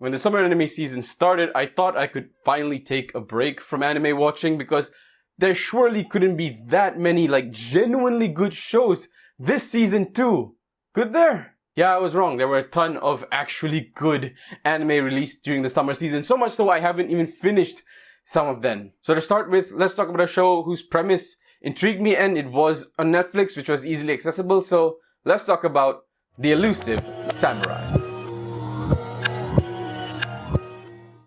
When the summer anime season started, I thought I could finally take a break from anime watching because there surely couldn't be that many genuinely good shows this season too. Could there? Yeah, I was wrong. There were a ton of actually good anime released during the summer season. So much so I haven't even finished some of them. So to start with, let's talk about a show whose premise intrigued me and it was on Netflix, which was easily accessible. So let's talk about The Elusive Samurai.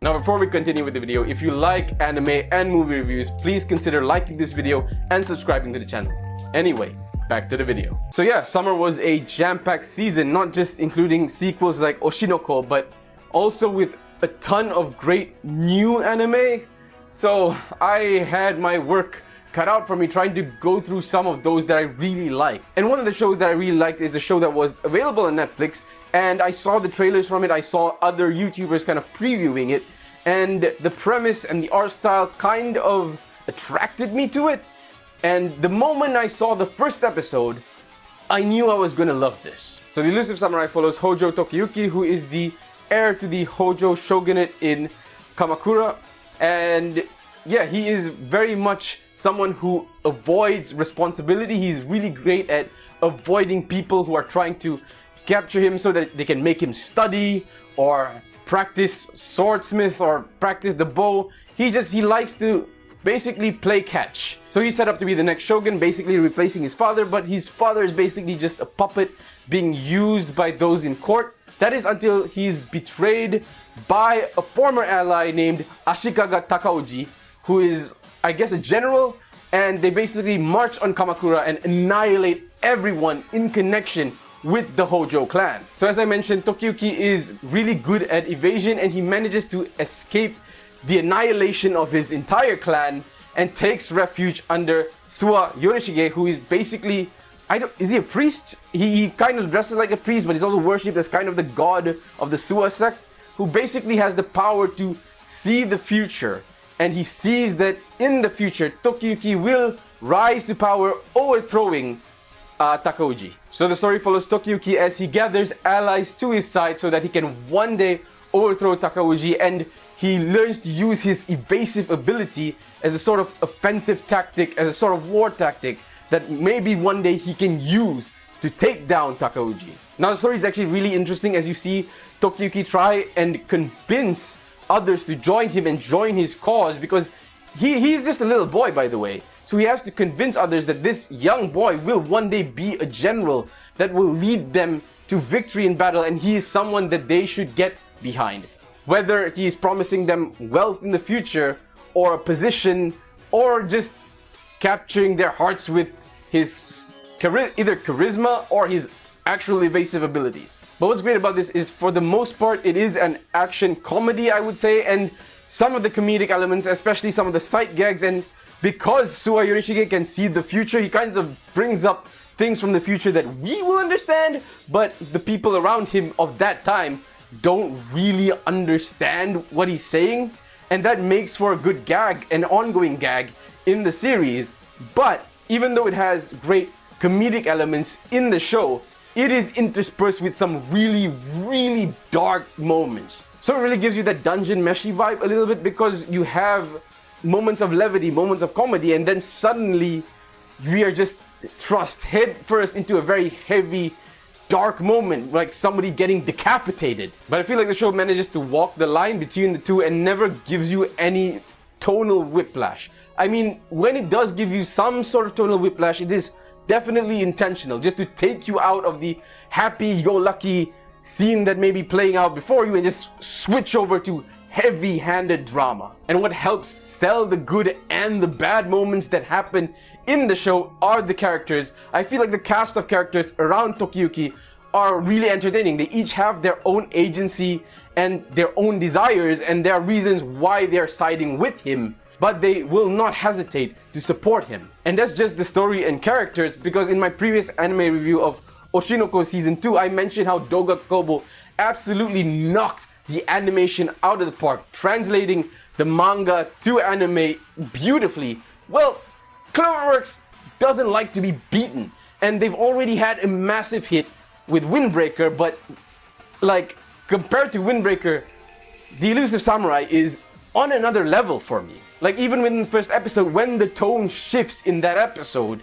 Now before we continue with the video, if you like anime and movie reviews, please consider liking this video and subscribing to the channel. Anyway, back to the video. So yeah, summer was a jam-packed season, not just including sequels like Oshinoko, but also with a ton of great new anime. So I had my work cut out for me trying to go through some of those that I really like. And one of the shows that I really liked is a show that was available on Netflix, and I saw the trailers from it, I saw other YouTubers kind of previewing it, and the premise and the art style kind of attracted me to it. And the moment I saw the first episode, I knew I was gonna love this. So The Elusive Samurai follows Hojo Tokiyuki, who is the heir to the Hojo shogunate in Kamakura. And yeah, he is very much someone who avoids responsibility. He's really great at avoiding people who are trying to capture him so that they can make him study or practice swordsmith or practice the bow. He likes to basically play catch. So he's set up to be the next shogun, basically replacing his father, but his father is basically just a puppet being used by those in court. That is until he's betrayed by a former ally named Ashikaga Takauji, who is, I guess, a general, and they basically march on Kamakura and annihilate everyone in connection with the Hojo clan. So as I mentioned, Tokiyuki is really good at evasion, and he manages to escape the annihilation of his entire clan and takes refuge under Suwa Yorishige, who is basically, is he a priest? He kind of dresses like a priest, but he's also worshipped as kind of the god of the Suwa sect, who basically has the power to see the future. And he sees that in the future, Tokiyuki will rise to power, overthrowing Takauji. So the story follows Tokiyuki as he gathers allies to his side so that he can one day overthrow Takauji, and he learns to use his evasive ability as a sort of offensive tactic, as a sort of war tactic that maybe one day he can use to take down Takauji. Now the story is actually really interesting as you see Tokiyuki try and convince others to join him and join his cause, because he's just a little boy, by the way. So he has to convince others that this young boy will one day be a general that will lead them to victory in battle, and he is someone that they should get behind. Whether he is promising them wealth in the future, or a position, or just capturing their hearts with his either charisma or his actual evasive abilities. But what's great about this is, for the most part, it is an action comedy, I would say, and some of the comedic elements, especially some of the sight gags, and because Suwa Yorishige can see the future, he kind of brings up things from the future that we will understand, but the people around him of that time don't really understand what he's saying, and that makes for a good gag, an ongoing gag in the series. But even though it has great comedic elements in the show, it is interspersed with some really, really dark moments. So it really gives you that dungeon meshy vibe a little bit, because you have moments of levity, moments of comedy, and then suddenly we are just thrust head first into a very heavy, dark moment, like somebody getting decapitated. But I feel like the show manages to walk the line between the two and never gives you any tonal whiplash. I mean, when it does give you some sort of tonal whiplash, it is definitely intentional, just to take you out of the happy-go-lucky scene that may be playing out before you and just switch over to heavy-handed drama. And what helps sell the good and the bad moments that happen in the show are the characters. I feel like the cast of characters around Tokiyuki are really entertaining. They each have their own agency and their own desires, and there are reasons why they're siding with him, but they will not hesitate to support him. And that's just the story and characters, because in my previous anime review of Oshinoko Season 2, I mentioned how Doga Kobo absolutely knocked the animation out of the park, translating the manga to anime beautifully. Well, CloverWorks doesn't like to be beaten, and they've already had a massive hit with Windbreaker, but like compared to Windbreaker, The Elusive Samurai is on another level for me. Like, even within the first episode, when the tone shifts in that episode,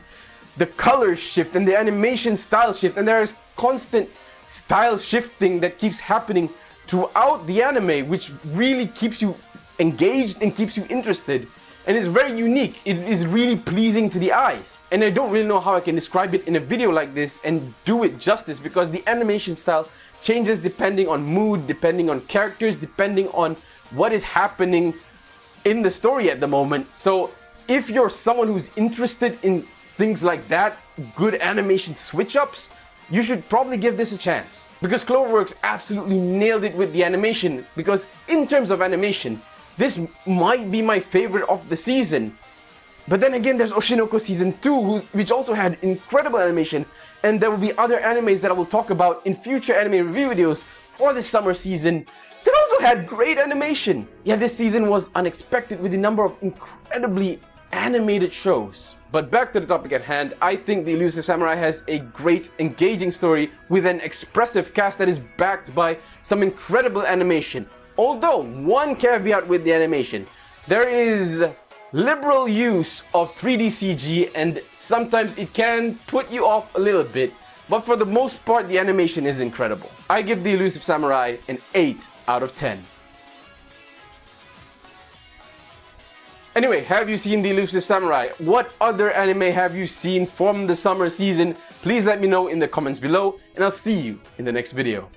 the colors shift and the animation style shifts, and there is constant style shifting that keeps happening throughout the anime, which really keeps you engaged and keeps you interested, and it's very unique. It is really pleasing to the eyes, and I don't really know how I can describe it in a video like this and do it justice, because the animation style changes depending on mood, depending on characters, depending on what is happening in the story at the moment. So if you're someone who's interested in things like that, good animation switch-ups, you should probably give this a chance, because CloverWorks absolutely nailed it with the animation. Because in terms of animation, this might be my favorite of the season. But then again, there's Oshinoko Season 2, which also had incredible animation, and there will be other animes that I will talk about in future anime review videos for this summer season that also had great animation. Yeah, this season was unexpected with the number of incredibly animated shows. But back to the topic at hand, I think The Elusive Samurai has a great, engaging story with an expressive cast that is backed by some incredible animation. Although, one caveat with the animation, there is liberal use of 3D CG, and sometimes it can put you off a little bit, but for the most part, the animation is incredible. I give The Elusive Samurai an 8 out of 10. Anyway, have you seen The Elusive Samurai? What other anime have you seen from the summer season? Please let me know in the comments below, and I'll see you in the next video.